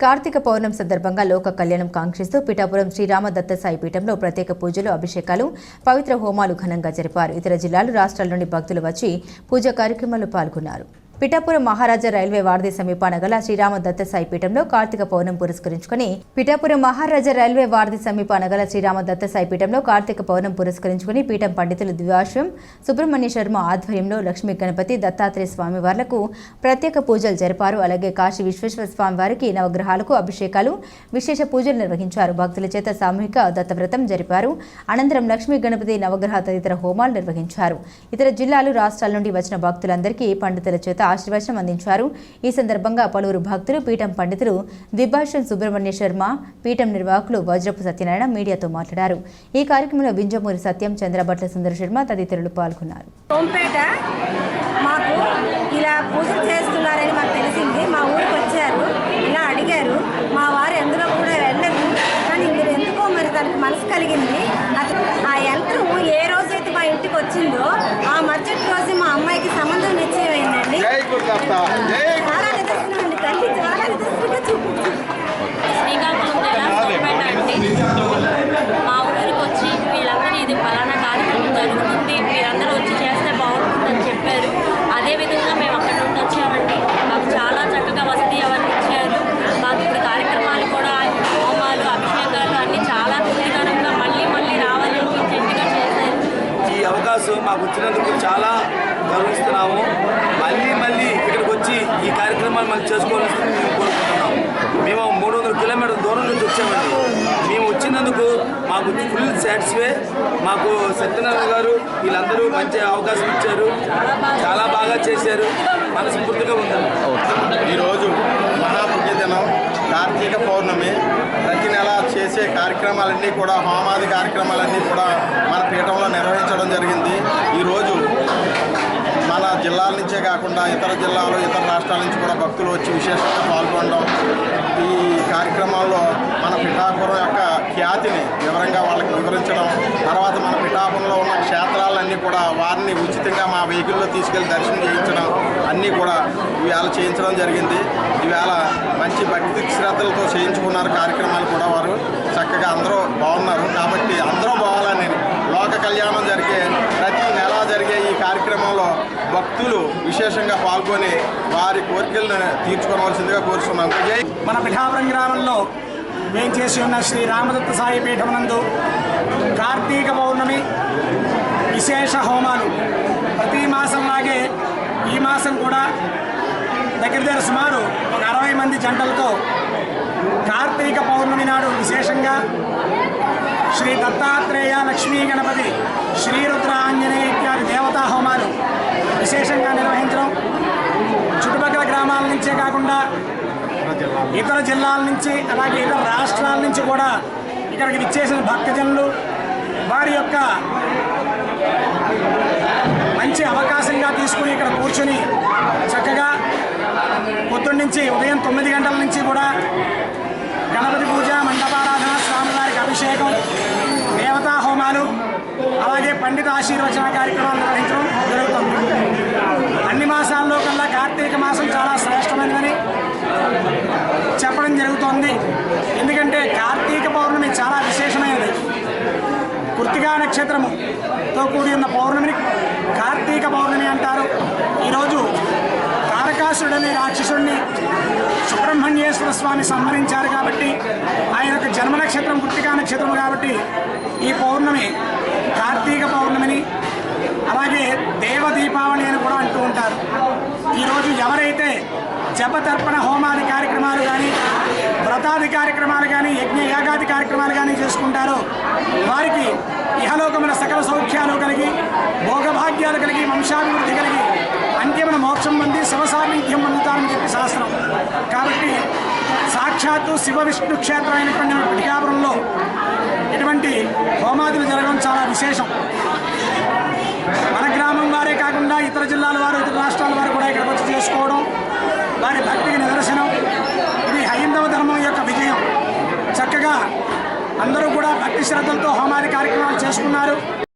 కార్తీక పౌర్ణమి సందర్భంగా లోక కళ్యాణం కాంక్షిస్తూ పిఠాపురం శ్రీరామ దత్త సాయి పీఠంలో ప్రత్యేక పూజలు, అభిషేకాలు, పవిత్ర హోమాలు ఘనంగా జరిపారు. ఇతర జిల్లాలు, రాష్ట్రాల నుండి భక్తులు వచ్చి పూజా కార్యక్రమాల్లో పాల్గొన్నారు. పిఠాపురం మహారాజా రైల్వే వారధి సమీపాన గల శ్రీరామ దత్త సాయి పీఠంలో కార్తీక పౌర్ణమి పురస్కరించుకుని పీఠం పండితులు ద్వివాశ్వం సుబ్రహ్మణ్య శర్మ ఆధ్వర్యంలో లక్ష్మీ గణపతి దత్తాత్రేయ స్వామి వార్లకు ప్రత్యేక పూజలు జరిపారు. అలాగే కాశీ విశ్వేశ్వర స్వామి వారికి నవగ్రహాలకు అభిషేకాలు, విశేష పూజలు నిర్వహించారు. భక్తుల చేత సామూహిక దత్తవ్రతం జరిపారు. అనంతరం లక్ష్మీ గణపతి నవగ్రహ తదితర హోమాలు నిర్వహించారు. ఇతర జిల్లాలు, రాష్ట్రాల నుండి వచ్చిన భక్తులందరికీ పండితుల చేత ఆశీర్వచనం అందించారు. ఈ సందర్భంగా పలువురు భక్తులు, పీఠం పండితులు ద్విభాషం సుబ్రహ్మణ్య శర్మ, పీఠం నిర్వాహకులు వజ్రపు సత్యనారాయణ మీడియాతో మాట్లాడారు. ఈ కార్యక్రమంలో వింజమూరి సత్యం, చంద్రబట్ల సుందర శర్మ తదితరులు పాల్గొన్నారు. మాకు ఇలా పూజలు చేస్తున్నారని మాకు తెలిసింది. మా ఊరికి వచ్చారు, ఇలా అడిగారు. మా వారు ఎందులో కూడా వెళ్ళదు, కానీ మీరు ఎందుకో మరి దానికి మనసు కలిగింది. ఆ యంత్రం ఏ రోజైతే మా ఇంటికి వచ్చిందో ఆ మరుసటి రోజు మా అమ్మాయికి సంబంధం నిశ్చయమైందండి. చాలా నిదర్శనమండి, తల్లి చాలా నిదర్శనంగా చూపించింది. శ్రీకాకుళం జిల్లా సోంపేట అండి. మా ఊరికి వచ్చి వీళ్ళందరూ ఇది ఫలానా కార్యక్రమం జరుగుతుంది, మీరందరూ వచ్చి చేస్తే బాగుంటుందని చెప్పారు. అదేవిధంగా మేము అక్కడ నుండి వచ్చామండి. మాకు చాలా చక్కగా వసతి అవన్నీ ఇచ్చారు. మాకు ఇప్పుడు కార్యక్రమాలు కూడా హోమాలు, అభిషేకాలు అన్నీ చాలా తృప్తికరంగా మళ్ళీ రావాలనిపించేట్టుగా చేశారు. ఈ అవకాశం మాకు వచ్చినందుకు చాలా గర్విస్తున్నాము. మళ్ళీ ఇక్కడికి వచ్చి ఈ కార్యక్రమాలు మళ్ళీ చేసుకోవాలని మేము కోరుకుంటున్నాము. మేము 300 కిలోమీటర్ల దూరం నుంచి వచ్చామండి. మేము వచ్చినందుకు మాకు ఫుల్ సాటిస్ఫై. మాకు సత్యనారాయణ గారు వీళ్ళందరూ మంచి అవకాశం ఇచ్చారు, చాలా బాగా చేశారు, మనస్ఫూర్తిగా ఉందండి. ఈరోజు మహాపుణ్యదినం కార్తీక పౌర్ణమి. ప్రతి నెల చేసే కార్యక్రమాలన్నీ కూడా, హోమాది కార్యక్రమాలన్నీ కూడా మన పీఠంలో నిర్వహించడం జరిగింది. ఈరోజు మన జిల్లాల నుంచే కాకుండా ఇతర జిల్లాలు, ఇతర రాష్ట్రాల నుంచి కూడా భక్తులు వచ్చి విశేషంగా పాల్గొనడం, ఈ కార్యక్రమాల్లో మన పిఠాపురం యొక్క ఖ్యాతిని వివరంగా వాళ్ళకి వివరించడం, తర్వాత మన పిఠాపురంలో ఉన్న క్షేత్రాలన్నీ కూడా వారిని ఉచితంగా మా వెహికల్లో తీసుకెళ్లి దర్శనం చేయించడం అన్నీ కూడా ఈవేళ చేయించడం జరిగింది. ఈవేళ మంచి భక్తి శ్రద్ధలతో చేయించుకున్నారు కార్యక్రమాలు కూడా. వారు చక్కగా అందరూ బాగున్నారు. కాబట్టి అందరూ బాగాలని లోక కళ్యాణం జరిగే ప్రతి నెల జరిగే ఈ కార్యక్రమంలో భక్తులు విశేషంగా పాల్గొని వారి కోరికలను తీర్చుకోవాల్సిందిగా కోరుతున్నాం. మన పిఠాపురం గ్రామంలో మేము చేసి ఉన్న శ్రీ రామదత్త సాయి పీఠం నందు కార్తీక పౌర్ణమి విశేష హోమాలు ప్రతి మాసంలాగే ఈ మాసం కూడా దగ్గర సుమారు 60 మంది జంటలతో కార్తీక పౌర్ణమి నాడు విశేషంగా శ్రీ దత్తాత్రేయ, లక్ష్మీ గణపతి, శ్రీరుద్ర ఆంజనేయ ఇత్యాది దేవతా హోమాలు విశేషంగా నిర్వహించడం, చుట్టుపక్కల గ్రామాల నుంచే కాకుండా ఇతర జిల్లాల నుంచి, అలాగే ఇతర రాష్ట్రాల నుంచి కూడా ఇక్కడికి విచ్చేసిన భక్తజనులు వారి యొక్క మంచి అవకాశంగా తీసుకుని ఇక్కడ కూర్చొని చక్కగా పొద్దున్న నుంచి ఉదయం 9 గంటల నుంచి కూడా గణపతి పూజ, మండపారాధన, స్వామివారికి అభిషేకం, దేవతా హోమాలు, అలాగే పండిత ఆశీర్వచన కార్యక్రమాలు నిర్వహించడం జరుగుతుంది. అన్ని మాసాల్లో కల్లా కార్తీక మాసం చాలా శ్రేష్టమైనదని చెప్పడం జరుగుతోంది. ఎందుకంటే కార్తీక పౌర్ణమి చాలా విశేషమైనది. కృత్తికా నక్షత్రముతో కూడి ఉన్న పౌర్ణమిని కార్తీక పౌర్ణమి అంటారు. ఈరోజు తారకాసురుడనే రాక్షసుడిని సుబ్రహ్మణ్యేశ్వర స్వామి సంహరించారు కాబట్టి ఆయన యొక్క జన్మ నక్షత్రం కృత్తికా నక్షత్రం కాబట్టి ఈ పౌర్ణమి కార్తీక పౌర్ణమిని, అలాగే దేవ దీపావళి అని కూడా అంటూ ఉంటారు. ఈరోజు ఎవరైతే జపతర్పణ హోమాది కార్యక్రమాలు కానీ, వ్రతాది కార్యక్రమాలు కానీ, యజ్ఞ యాగాది కార్యక్రమాలు కానీ చేసుకుంటారో వారికి ఇహలోకముల సకల సౌఖ్యాలు కలిగి, భోగభాగ్యాలు కలిగి, వంశాభివృద్ధి కలిగి అంత్యమున మోక్షం పొంది శివసాన్నిధ్యం పొందుతారని చెప్పి శాస్త్రం. కాబట్టి సాక్షాత్తు శివ విష్ణు క్షేత్రం అయినటువంటి పిఠాపురంలో ఇటువంటి హోమాదులు జరగడం చాలా విశేషం. మన గ్రామం వారే కాకుండా ఇతర జిల్లాల వారు, ఇతర రాష్ట్రాల వారు కూడా ఇక్కడికి వచ్చి చేసుకోవడం వారి భక్తికి నిదర్శనం. ఇది హైందవ ధర్మం యొక్క విజయం. చక్కగా అందరూ కూడా భక్తి శ్రద్ధలతో హోమాది కార్యక్రమాలు చేసుకున్నారు.